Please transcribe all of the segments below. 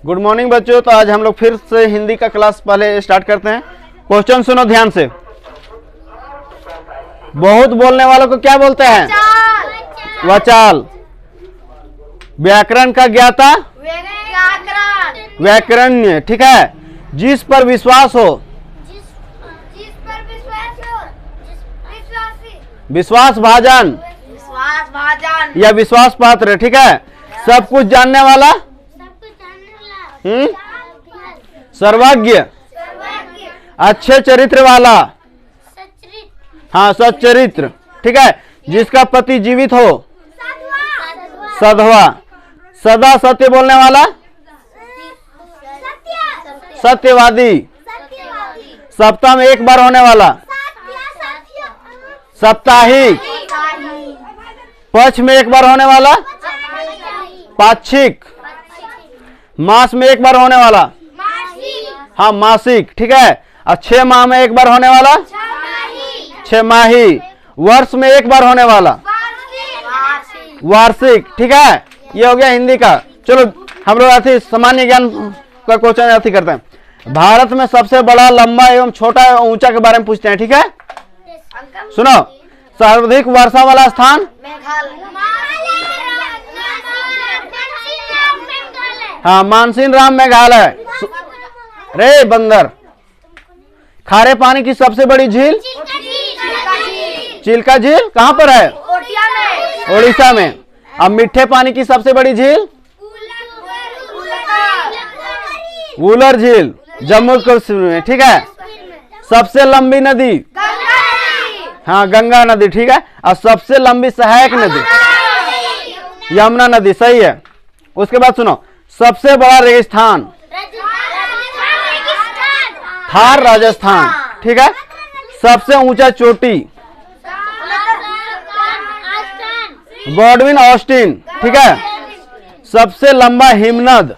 Good morning बच्चों। तो आज हम लोग फिर से हिंदी का क्लास पहले स्टार्ट करते हैं। क्वेश्चन सुनो ध्यान से। बहुत बोलने वालों को क्या बोलते हैं? वाचाल। व्याकरण का ज्ञाता व्याकरणज्ञ। ठीक है। जिस पर विश्वास हो विश्वास भाजन या विश्वास पात्र। ठीक है। सब कुछ जानने वाला सर्वज्ञ। अच्छे चरित्र वाला हाँ सच्चरित्र। ठीक है। जिसका पति जीवित हो सधवा। सदा सत्य बोलने वाला सत्यवादी। सप्ताह में एक बार होने वाला साप्ताहिक। पक्ष में एक बार होने वाला पाक्षिक। मास में एक बार होने वाला हाँ मासिक। ठीक है। और 6 माह में एक बार होने वाला 6 माही। वर्ष में एक बार होने वाला वार्षिक। ठीक है। ये हो गया हिंदी का। चलो हम लोग अति सामान्य ज्ञान का क्वेश्चन अति करते हैं। भारत में सबसे बड़ा, लंबा एवं छोटा एवं ऊंचा के बारे में पूछते हैं। ठीक है। सुनो। सर्वाधिक वर्षा वाला स्थान हाँ मानसीन राम मेघालय। रे बंदर। खारे पानी की सबसे बड़ी झील चिल्का झील कहाँ पर है? ओडिशा में। अब मीठे पानी की सबसे बड़ी झील वुलर झील जम्मू कश्मीर में। ठीक है। सबसे लंबी नदी हाँ गंगा नदी। ठीक है। और सबसे लंबी सहायक नदी यमुना नदी। सही है। उसके बाद सुनो। सबसे बड़ा रेगिस्तान थार राजस्थान। ठीक है। सबसे ऊंचा चोटी गॉडविन ऑस्टिन। ठीक है। सबसे लंबा हिमनद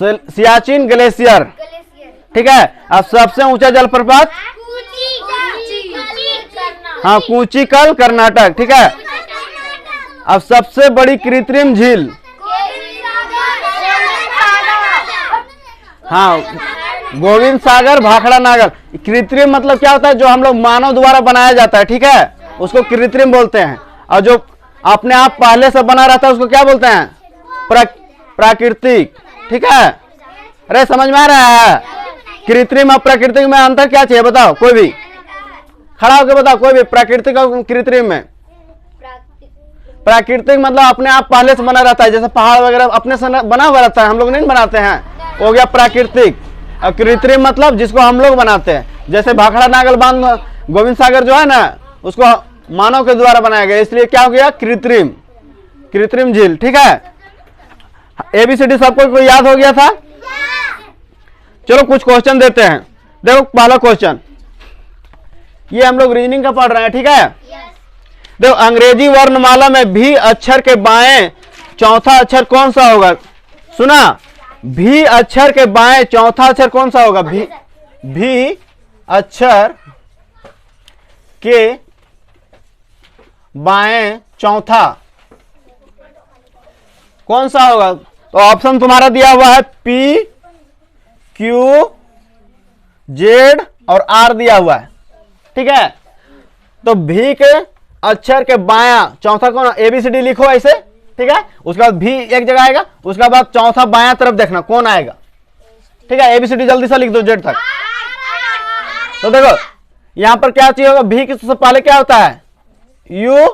सियाचिन ग्लेशियर। ठीक है। अब सबसे ऊंचा जलप्रपात हाँ कूचिकल कर्नाटक। ठीक है। अब सबसे बड़ी कृत्रिम झील हाँ गोविंद सागर भाखड़ा नागर। कृत्रिम मतलब क्या होता है? जो हम लोग मानव द्वारा बनाया जाता है। ठीक है। उसको कृत्रिम बोलते हैं। और जो अपने आप पहले से बना रहता है उसको क्या बोलते हैं? प्राकृतिक। ठीक है। अरे समझ में आ रहा है? कृत्रिम और प्राकृतिक में अंतर क्या चाहिए बताओ? कोई भी खड़ा होकर बताओ। कोई भी प्राकृतिक और कृत्रिम में। प्राकृतिक मतलब अपने आप पहले से बना रहता है। जैसे पहाड़ वगैरह अपने से बना हुआ रहता है, हम लोग नहीं बनाते हैं, हो गया प्राकृतिक। और कृत्रिम मतलब जिसको हम लोग बनाते हैं। जैसे भाखड़ा नागल बांध गोविंद सागर जो है ना उसको मानव के द्वारा बनाया गया, इसलिए क्या हो गया? कृत्रिम। कृत्रिम झील। ठीक है। ABCD सबको याद हो गया था? चलो कुछ क्वेश्चन देते हैं। देखो पहला क्वेश्चन, ये हम लोग रीजनिंग का पढ़ रहे हैं। ठीक है। देखो अंग्रेजी वर्णमाला में भी अक्षर के बाएं चौथा अक्षर कौन सा होगा? सुना? भी अक्षर के बाएं चौथा अक्षर कौन सा होगा? भी अक्षर के बाएं चौथा कौन सा होगा? तो ऑप्शन तुम्हारा दिया हुआ है P, Q, Z और R दिया हुआ है। ठीक है। तो भी के अक्षर के बायां चौथा कौन? ABCD लिखो ऐसे। ठीक है। उसके बाद भी एक जगह आएगा, उसके बाद चौथा बायां तरफ देखना कौन आएगा। ठीक है। ABCD जल्दी से लिख दो Z तक। तो देखो यहां पर क्या चाहिए होगा? भी के सबसे पहले क्या होता है? U,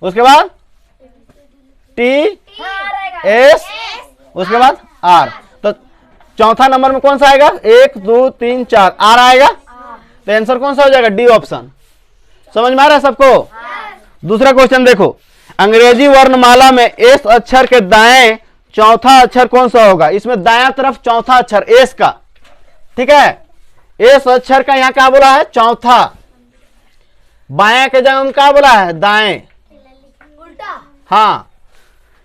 उसके बाद T, S, उसके बाद R। तो चौथा नंबर में कौन सा आएगा? 1 2 3 4 R आएगा। तो आंसर कौन सा हो जाएगा? D option. समझ में आ रहा है सबको? दूसरा क्वेश्चन देखो। अंग्रेजी वर्णमाला में एस अक्षर के दाएं चौथा अक्षर कौन सा होगा? इसमें दायां तरफ चौथा अक्षर एस का। ठीक है। एस अक्षर का यहां क्या बोला है? चौथा। बायां के जगह में क्या बोला है? दाएं। हाँ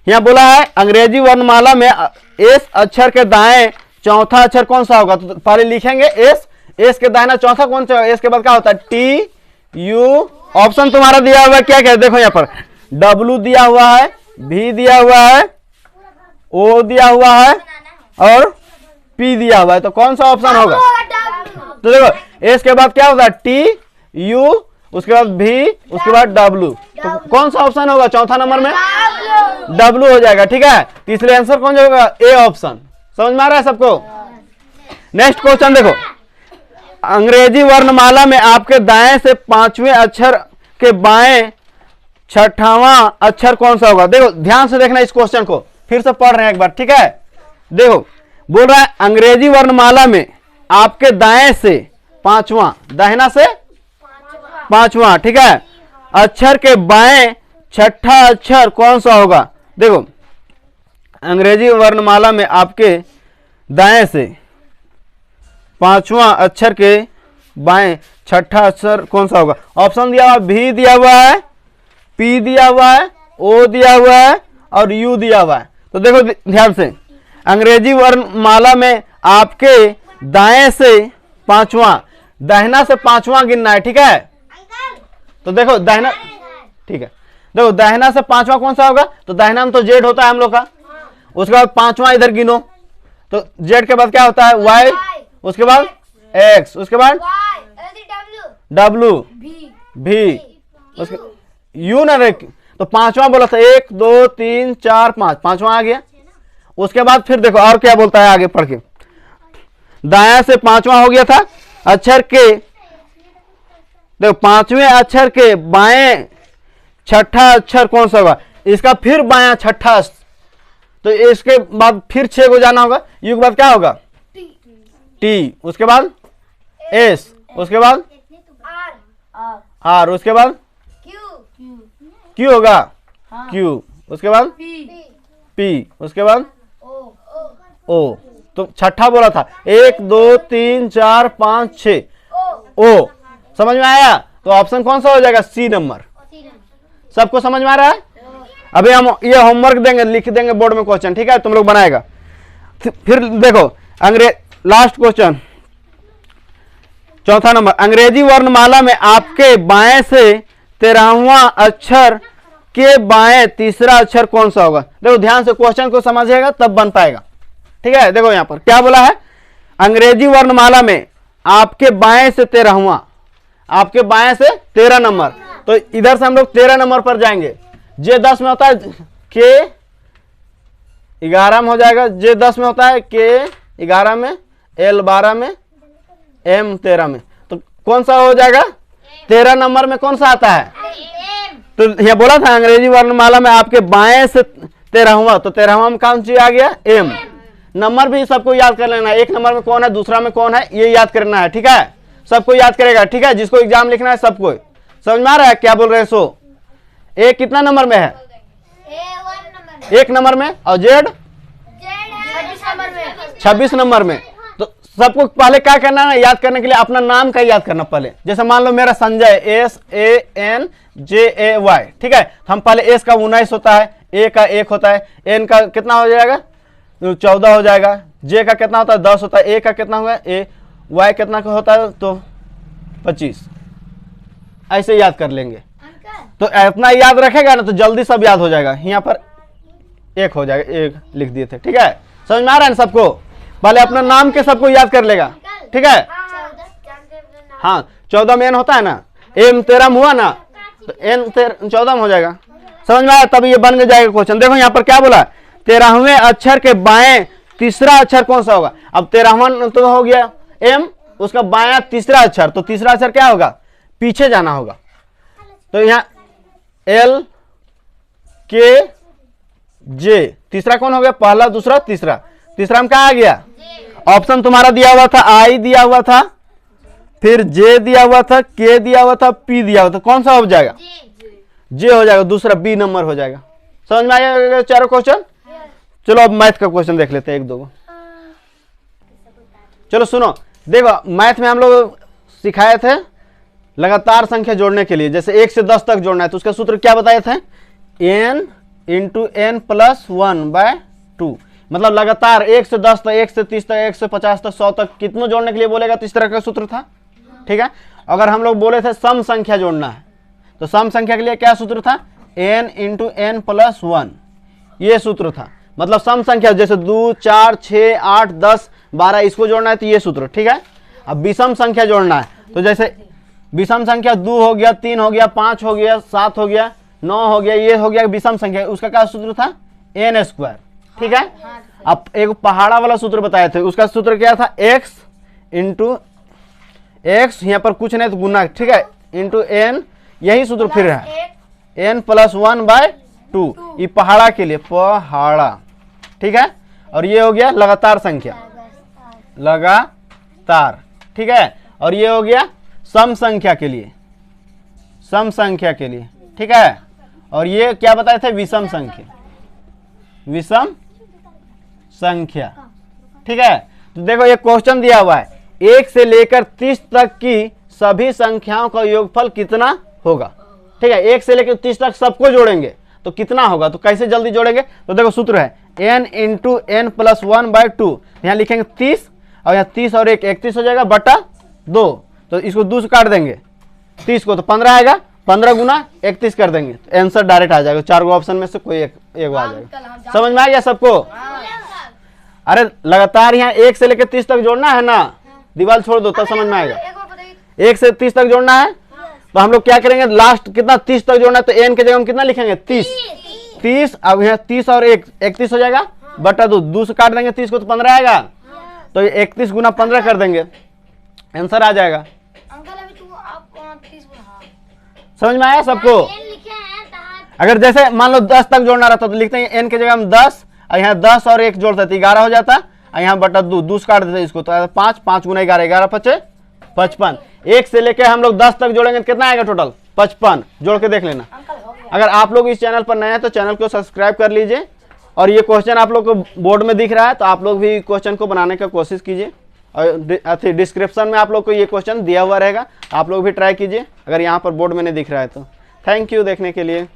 यहां बोला है अंग्रेजी वर्णमाला में एस अक्षर के दाएं चौथा अक्षर कौन सा होगा? तो पहले लिखेंगे एस। एस के दाहिना चौथा कौन सा? एस के बाद क्या होता है? T, U। ऑप्शन तुम्हारा दिया हुआ है क्या क्या? देखो यहाँ पर W दिया हुआ है, V दिया हुआ है, O दिया हुआ है और P दिया हुआ है। तो कौन सा ऑप्शन होगा? तो देखो इसके बाद क्या होगा? T U, उसके बाद V, उसके बाद W। तो कौन सा ऑप्शन होगा चौथा नंबर में? W हो जाएगा। ठीक है, तीसरे आंसर कौन होगा? A option. समझ में आ रहा है सबको? नेक्स्ट क्वेश्चन देखो, अंग्रेजी वर्णमाला में आपके दाएं से पांचवें अक्षर के बाएं छठावां अक्षर कौन सा होगा? देखो ध्यान से देखना इस क्वेश्चन को, फिर से पढ़ रहे हैं एक बार। ठीक है, देखो बोल रहा है अंग्रेजी वर्णमाला में आपके दाएं से पांचवां, दाहिना से पांचवां, ठीक है, अक्षर के बाएं छठा अक्षर कौन सा होगा? देखो अंग्रेजी वर्णमाला में आपके दाएं से पांचवां अक्षर के बाएं छठा अक्षर कौन सा होगा? ऑप्शन दिया हुआ, भी दिया हुआ है, पी दिया हुआ है, ओ दिया हुआ है और यू दिया हुआ है। तो देखो ध्यान से, अंग्रेजी वर्णमाला में आपके दाएं से पांचवां, दाहिना से पांचवां गिनना है। ठीक है, तो देखो दाहिना, ठीक है, देखो दाहिना से पांचवां कौन सा होगा? तो दाहिना में तो जेड होता है हम लोग का, उसके बाद पांचवां इधर गिनो, तो जेड के बाद क्या होता है? वाई, उसके बाद एक्स, उसके बाद डब्लू, भी, उसके यू ना रे, तो पांचवा बोला था 1 2 3 4 5, पांचवा आ गया। उसके बाद फिर देखो और क्या बोलता है आगे पढ़ के, दाया से पांचवा हो गया था अक्षर के, देखो पांचवें अक्षर के बाएं छठा अक्षर कौन सा होगा? इसका फिर बायां छठा, तो इसके बाद फिर 6 को जाना होगा। यू के बाद क्या होगा? टी, उसके बाद एस, उसके बाद आर, उसके बाद क्यू होगा, क्यू, उसके बाद पी, उसके बाद ओ। तो छठा बोला था 1 2 3 4 5 6, ओ। समझ में आया? तो ऑप्शन कौन सा हो जाएगा? C number. सबको समझ में आ रहा है? अभी हम ये होमवर्क देंगे, लिख देंगे बोर्ड में क्वेश्चन। ठीक है, तुम लोग बनाएगा। फिर देखो लास्ट क्वेश्चन, चौथा नंबर, अंग्रेजी वर्णमाला में आपके बाएं से 13वां अक्षर के बाएं तीसरा अक्षर कौन सा होगा? देखो ध्यान से क्वेश्चन को समझिएगा तब बन पाएगा। ठीक है, देखो यहां पर क्या बोला है, अंग्रेजी वर्णमाला में आपके बाएं से 13वां, आपके बाएं से 13 नंबर, तो इधर से हम लोग 13 नंबर पर जाएंगे। जे 10 में होता है, के 11 में हो जाएगा, जे 10 में होता है, के 11 में, एल 12 में, एम 13 में। तो कौन सा हो जाएगा? 13 नंबर में कौन सा आता है? तो यह बोला था अंग्रेजी वर्णमाला में आपके बाएं से 13वां, तो 13वां में कौन सी आ गया? एम। नंबर भी सबको याद कर लेना है, एक नंबर में कौन है, दूसरा में कौन है, ये याद करना है। ठीक है, सबको याद करेगा। ठीक है, जिसको एग्जाम लिखना है सबको समझ में आ रहा है क्या बोल रहे हैं? सो ए कितना नंबर में है? 1 नंबर में, और जेड 26 नंबर में। तो सबको पहले क्या करना है, याद करने के लिए अपना नाम का याद करना पहले। जैसे मान लो मेरा संजय, SANJAY, ठीक है, हम पहले एस का 19 होता है, ए का 1 होता है, एन का कितना हो जाएगा? 14 हो जाएगा, जे का कितना होता है? 10 होता है, ए का कितना होगा? ए, वाई कितना का होता है? तो 25। ऐसे याद कर लेंगे, तो इतना याद रखेगा ना तो जल्दी सब याद हो जाएगा। यहाँ पर 1 हो जाएगा, 1 लिख दिए थे। ठीक है, समझ में आ रहा है ना सबको? पहले अपना नाम के सबको याद कर लेगा। ठीक है, हाँ 14 में एन होता है ना, एम 13 में हुआ ना, तो एन 14 में हो जाएगा। समझ में आया? तब ये बन जाएगा क्वेश्चन। देखो यहाँ पर क्या बोला, 13वें अक्षर के बाएं तीसरा अक्षर कौन सा होगा? अब 13वां तो हो गया एम, उसका बायां तीसरा अक्षर, तो तीसरा अक्षर क्या होगा? पीछे जाना होगा। तो यहाँ एल के जे, तीसरा कौन हो गया? पहला, दूसरा, तीसरा। तीसरा में क्या आ गया? ऑप्शन तुम्हारा दिया हुआ था, आई दिया हुआ था, फिर जे दिया हुआ था, के दिया हुआ था, पी दिया हुआ था। कौन सा हो जाएगा? जे हो जाएगा, दूसरा बी नंबर हो जाएगा। समझ में आएगा चारों क्वेश्चन? चलो अब मैथ का क्वेश्चन देख लेते हैं, 1 2। चलो सुनो, देखो मैथ में हम लोग सिखाए थे लगातार संख्या जोड़ने के लिए, जैसे 1 से 10 तक जोड़ना है तो उसका सूत्र क्या बताए थे? n × n + 1/2, मतलब लगातार 1 से 10 तक, 1 से 30 तक, 1 से 50 तक, 100 तक कितनों जोड़ने के लिए बोलेगा, तो इस तरह का सूत्र था। ठीक है, अगर हम लोग बोले थे सम संख्या जोड़ना है तो सम संख्या के लिए क्या सूत्र था? n इंटू n प्लस 1, ये सूत्र था। मतलब सम संख्या जैसे 2, 4, 6, 8, 10, 12 इसको जोड़ना है तो ये सूत्र, ठीक है। अब विषम संख्या जोड़ना है तो जैसे विषम संख्या 2 हो गया, 3 हो गया, 5 हो गया, 7 हो गया, 9 हो गया, ये हो गया विषम संख्या, उसका क्या सूत्र था, n स्क्वायर, ठीक है। अब एक पहाड़ा वाला सूत्र बताए थे, उसका सूत्र क्या था, x इंटू एक्स, यहाँ पर कुछ नहीं तो गुना, ठीक है, इंटू n, यही सूत्र फिर है n प्लस 1/2, ये पहाड़ा के लिए, पहाड़ा, ठीक है। और ये हो गया लगातार संख्या, लगातार, ठीक है। और ये हो गया सम संख्या के लिए, सम संख्या के लिए, ठीक है। और ये क्या बताए थे, विषम संख्या, विषम संख्या, ठीक है। तो देखो ये क्वेश्चन दिया हुआ है, 1 से लेकर 30 तक की सभी संख्याओं का योगफल कितना होगा, ठीक है। 1 से लेकर 30 तक सबको जोड़ेंगे तो कितना होगा, तो कैसे जल्दी जोड़ेंगे, तो देखो सूत्र है n इंटू n प्लस 1/2, यहाँ लिखेंगे 30 और यहाँ 30 और 1 31 हो जाएगा बटा 2, तो इसको 2 से काट देंगे 30 को तो 15 आएगा, 15 गुना 31 कर देंगे तो आंसर डायरेक्ट आ जाएगा। 4 ऑप्शन में से कोई एक आ जाएगा। समझ में आ गया सबको? अरे लगातार यहाँ 1 से लेकर 30 तक जोड़ना है ना, दीवार छोड़ दो तब समझ में आएगा। 1 से 30 तक जोड़ना है तो हम लोग क्या करेंगे, लास्ट कितना 30 तक जोड़ना है तो n के जगह हम कितना लिखेंगे 30। अब यहाँ 30 और 1 31 हो जाएगा बटा 2 से काट देंगे 30 को तो 15 आएगा, तो 31 गुना 15 कर देंगे, आंसर आ जाएगा। समझ में आया सबको? अगर जैसे मान लो 10 तक जोड़ना रहता तो लिखते हैं n के जगह हम 10, और यहाँ 10 और 1 जोड़ते तो 11 हो जाता, और यहाँ बटा 2 से काट देते इसको तो 5 गुना 11, 11 5 55। 1 से लेके हम लोग 10 तक जोड़ेंगे तो कितना आएगा टोटल 55, जोड़ के देख लेना। अगर आप लोग इस चैनल पर नए हैं तो चैनल को सब्सक्राइब कर लीजिए, और ये क्वेश्चन आप लोग को बोर्ड में दिख रहा है तो आप लोग भी क्वेश्चन को बनाने का कोशिश कीजिए, और डिस्क्रिप्शन में आप लोग को ये क्वेश्चन दिया हुआ रहेगा, आप लोग भी ट्राई कीजिए अगर यहाँ पर बोर्ड में नहीं दिख रहा है तो। थैंक यू देखने के लिए।